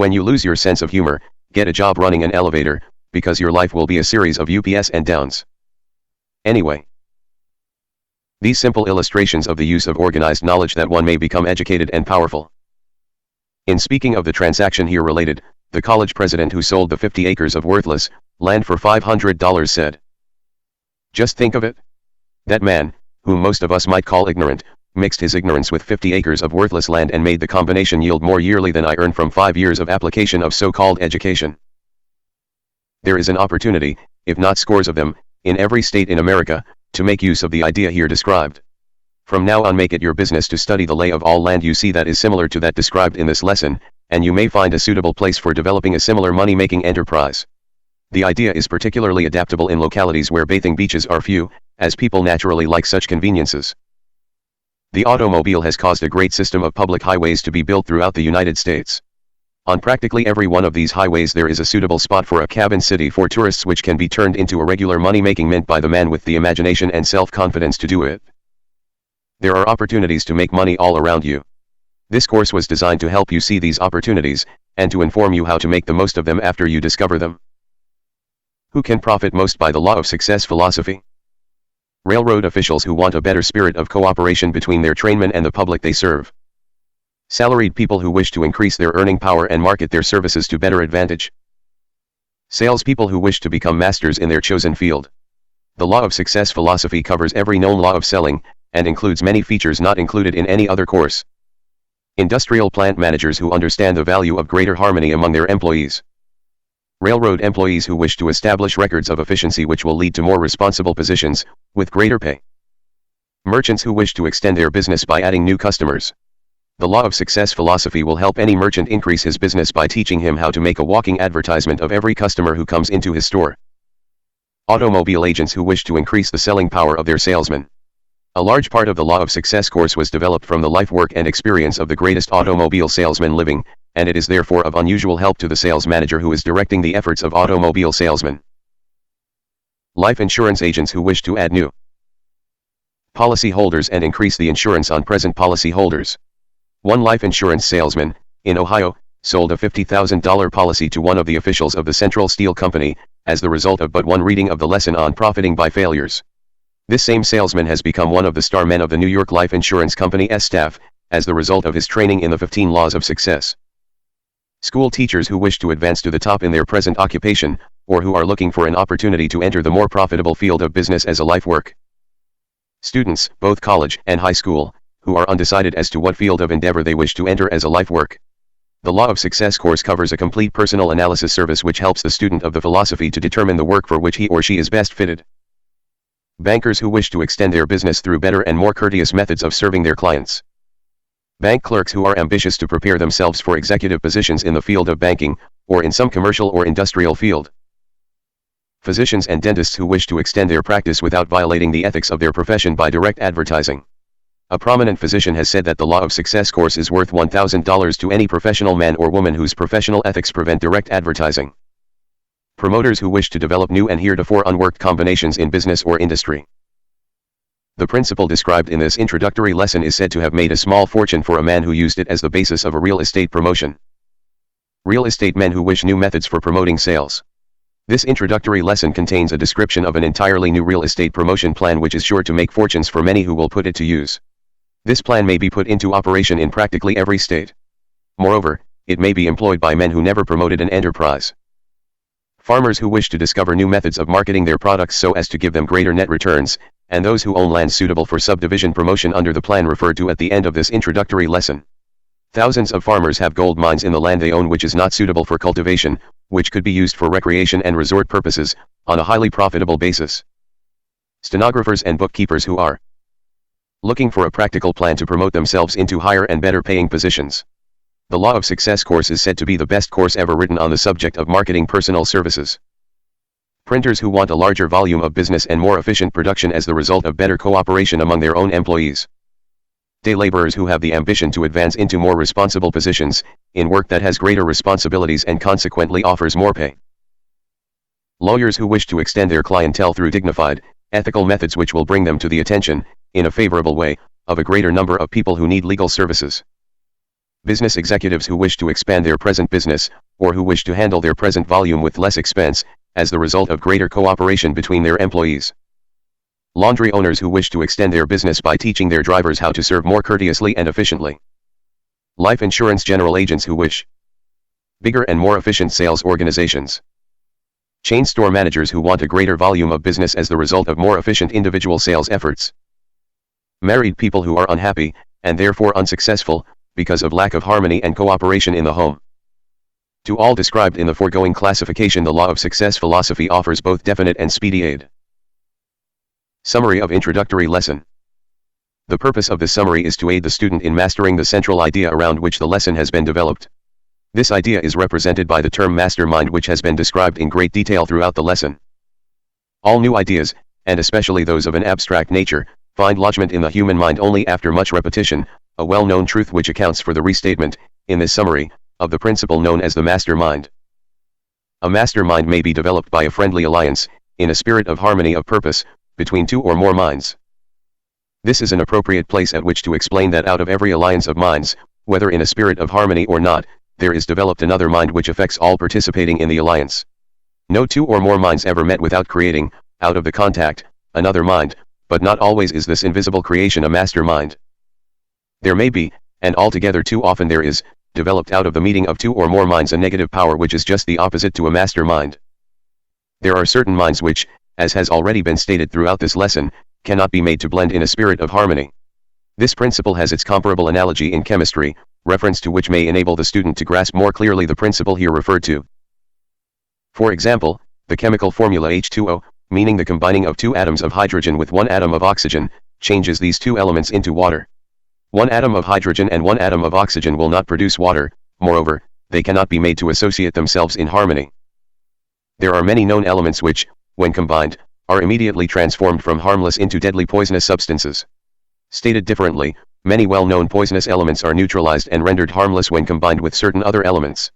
When you lose your sense of humor, get a job running an elevator, because your life will be a series of ups and downs. Anyway, these simple illustrations of the use of organized knowledge that one may become educated and powerful. In speaking of the transaction here related, the college president who sold the 50 acres of worthless land for $500 said, "Just think of it. That man, whom most of us might call ignorant, mixed his ignorance with 50 acres of worthless land and made the combination yield more yearly than I earn from 5 years of application of so-called education." There is an opportunity, if not scores of them, in every state in America, to make use of the idea here described. From now on, make it your business to study the lay of all land you see that is similar to that described in this lesson, and you may find a suitable place for developing a similar money-making enterprise. The idea is particularly adaptable in localities where bathing beaches are few, as people naturally like such conveniences. The automobile has caused a great system of public highways to be built throughout the United States. On practically every one of these highways there is a suitable spot for a cabin city for tourists, which can be turned into a regular money-making mint by the man with the imagination and self-confidence to do it. There are opportunities to make money all around you. This course was designed to help you see these opportunities, and to inform you how to make the most of them after you discover them. Who can profit most by the law of success philosophy? Railroad officials who want a better spirit of cooperation between their trainmen and the public they serve. Salaried people who wish to increase their earning power and market their services to better advantage. Salespeople who wish to become masters in their chosen field. The law of success philosophy covers every known law of selling, and includes many features not included in any other course. Industrial plant managers who understand the value of greater harmony among their employees. Railroad employees who wish to establish records of efficiency which will lead to more responsible positions, with greater pay. Merchants who wish to extend their business by adding new customers. The law of success philosophy will help any merchant increase his business by teaching him how to make a walking advertisement of every customer who comes into his store. Automobile agents who wish to increase the selling power of their salesmen. A large part of the Law of Success course was developed from the life work and experience of the greatest automobile salesmen living, and it is therefore of unusual help to the sales manager who is directing the efforts of automobile salesmen. Life insurance agents who wish to add new policy holders and increase the insurance on present policy holders. One life insurance salesman, in Ohio, sold a $50,000 policy to one of the officials of the Central Steel Company, as the result of but one reading of the lesson on profiting by failures. This same salesman has become one of the star men of the New York Life Insurance Company's staff, as the result of his training in the 15 Laws of Success. School teachers who wish to advance to the top in their present occupation, or who are looking for an opportunity to enter the more profitable field of business as a life work. Students, both college and high school, who are undecided as to what field of endeavor they wish to enter as a life work. The Law of Success course covers a complete personal analysis service which helps the student of the philosophy to determine the work for which he or she is best fitted. Bankers who wish to extend their business through better and more courteous methods of serving their clients. Bank clerks who are ambitious to prepare themselves for executive positions in the field of banking, or in some commercial or industrial field. Physicians and dentists who wish to extend their practice without violating the ethics of their profession by direct advertising. A prominent physician has said that the Law of Success course is worth $1,000 to any professional man or woman whose professional ethics prevent direct advertising. Promoters who wish to develop new and heretofore unworked combinations in business or industry. The principle described in this introductory lesson is said to have made a small fortune for a man who used it as the basis of a real estate promotion. Real estate men who wish new methods for promoting sales. This introductory lesson contains a description of an entirely new real estate promotion plan which is sure to make fortunes for many who will put it to use. This plan may be put into operation in practically every state. Moreover, it may be employed by men who never promoted an enterprise. Farmers who wish to discover new methods of marketing their products so as to give them greater net returns, and those who own land suitable for subdivision promotion under the plan referred to at the end of this introductory lesson. Thousands of farmers have gold mines in the land they own which is not suitable for cultivation, which could be used for recreation and resort purposes, on a highly profitable basis. Stenographers and bookkeepers who are looking for a practical plan to promote themselves into higher and better paying positions. The Law of Success course is said to be the best course ever written on the subject of marketing personal services. Printers who want a larger volume of business and more efficient production as the result of better cooperation among their own employees. Day laborers who have the ambition to advance into more responsible positions, in work that has greater responsibilities and consequently offers more pay. Lawyers who wish to extend their clientele through dignified, ethical methods which will bring them to the attention, in a favorable way, of a greater number of people who need legal services. Business executives who wish to expand their present business, or who wish to handle their present volume with less expense, as the result of greater cooperation between their employees. Laundry owners who wish to extend their business by teaching their drivers how to serve more courteously and efficiently. Life insurance general agents who wish bigger and more efficient sales organizations. Chain store managers who want a greater volume of business as the result of more efficient individual sales efforts. Married people who are unhappy, and therefore unsuccessful, because of lack of harmony and cooperation in the home. To all described in the foregoing classification, the law of success philosophy offers both definite and speedy aid. Summary of introductory lesson. The purpose of this summary is to aid the student in mastering the central idea around which the lesson has been developed. This idea is represented by the term mastermind, which has been described in great detail throughout the lesson. All new ideas, and especially those of an abstract nature, find lodgment in the human mind only after much repetition, a well-known truth which accounts for the restatement, in this summary, of the principle known as the mastermind. A mastermind may be developed by a friendly alliance, in a spirit of harmony of purpose, between two or more minds. This is an appropriate place at which to explain that out of every alliance of minds, whether in a spirit of harmony or not, there is developed another mind which affects all participating in the alliance. No two or more minds ever met without creating, out of the contact, another mind, but not always is this invisible creation a mastermind. There may be, and altogether too often there is, developed out of the meeting of two or more minds a negative power which is just the opposite to a mastermind. There are certain minds which, as has already been stated throughout this lesson, cannot be made to blend in a spirit of harmony. This principle has its comparable analogy in chemistry, reference to which may enable the student to grasp more clearly the principle here referred to. For example, the chemical formula H2O, meaning the combining of two atoms of hydrogen with one atom of oxygen, changes these two elements into water. One atom of hydrogen and one atom of oxygen will not produce water, moreover, they cannot be made to associate themselves in harmony. There are many known elements which, when combined, are immediately transformed from harmless into deadly poisonous substances. Stated differently, many well-known poisonous elements are neutralized and rendered harmless when combined with certain other elements.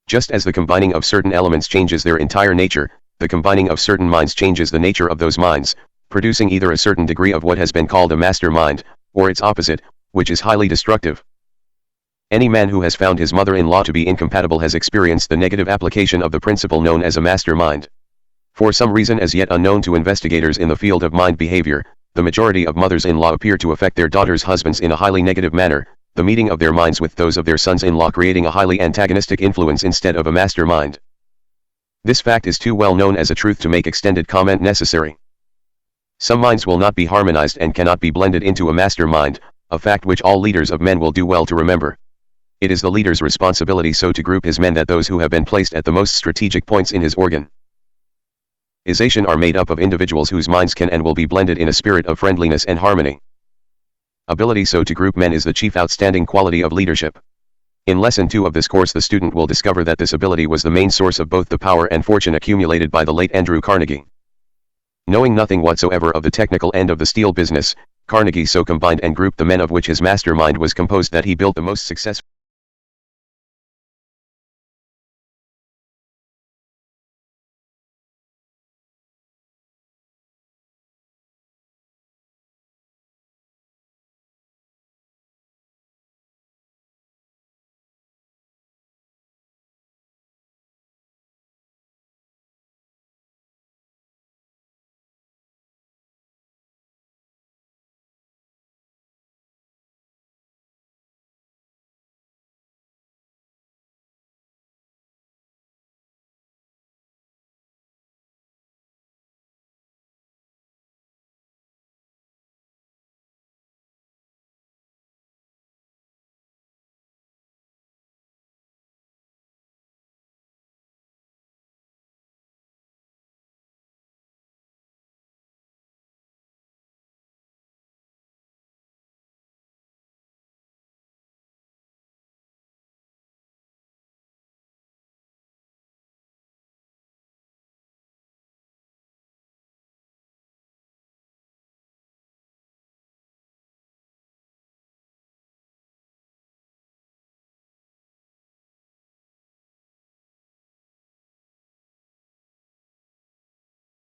Just as the combining of certain elements changes their entire nature, the combining of certain minds changes the nature of those minds, producing either a certain degree of what has been called a mastermind, or its opposite, which is highly destructive. Any man who has found his mother-in-law to be incompatible has experienced the negative application of the principle known as a mastermind. For some reason as yet unknown to investigators in the field of mind behavior, the majority of mothers-in-law appear to affect their daughters' husbands in a highly negative manner, the meeting of their minds with those of their sons-in-law creating a highly antagonistic influence instead of a mastermind. This fact is too well known as a truth to make extended comment necessary. Some minds will not be harmonized and cannot be blended into a mastermind, a fact which all leaders of men will do well to remember. It is the leader's responsibility so to group his men that those who have been placed at the most strategic points in his organization are made up of individuals whose minds can and will be blended in a spirit of friendliness and harmony. Ability so to group men is the chief outstanding quality of leadership. In Lesson 2 of this course the student will discover that this ability was the main source of both the power and fortune accumulated by the late Andrew Carnegie. Knowing nothing whatsoever of the technical end of the steel business, Carnegie so combined and grouped the men of which his mastermind was composed that he built the most successful